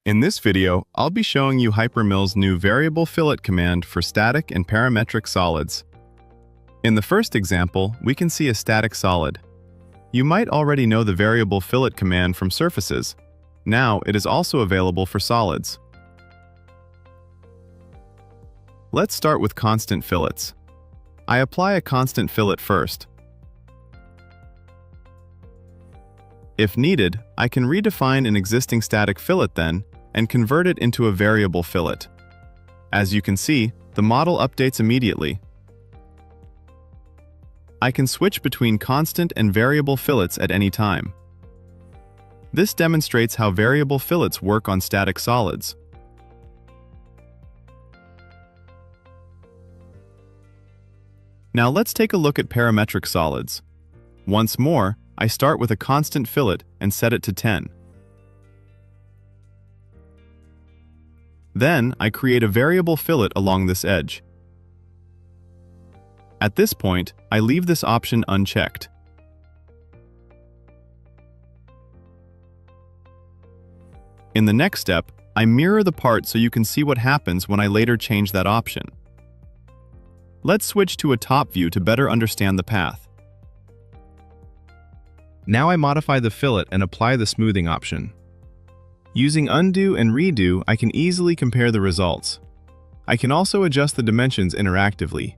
In this video, I'll be showing you hyperMILL's new variable fillet command for static and parametric solids. In the first example, we can see a static solid. You might already know the variable fillet command from surfaces. Now, it is also available for solids. Let's start with constant fillets. I apply a constant fillet first. If needed, I can redefine an existing static fillet then, and convert it into a variable fillet. As you can see, the model updates immediately. I can switch between constant and variable fillets at any time. This demonstrates how variable fillets work on static solids. Now let's take a look at parametric solids. Once more, I start with a constant fillet and set it to 10. Then, I create a variable fillet along this edge. At this point, I leave this option unchecked. In the next step, I mirror the part so you can see what happens when I later change that option. Let's switch to a top view to better understand the path. Now I modify the fillet and apply the smoothing option. Using undo and redo, I can easily compare the results. I can also adjust the dimensions interactively.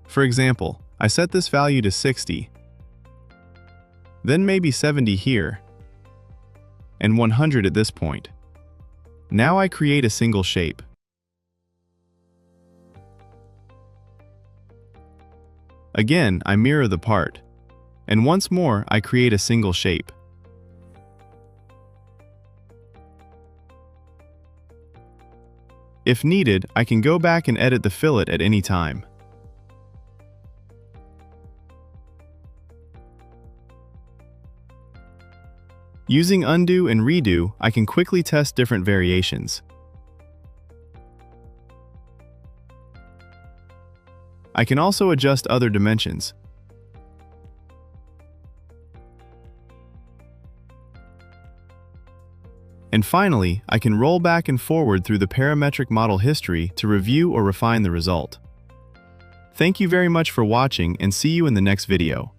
For example, I set this value to 60, then maybe 70 here, and 100 at this point. Now I create a single shape. Again, I mirror the part. And once more, I create a single shape. If needed, I can go back and edit the fillet at any time. Using undo and redo, I can quickly test different variations. I can also adjust other dimensions. And finally, I can roll back and forward through the parametric model history to review or refine the result. Thank you very much for watching and see you in the next video.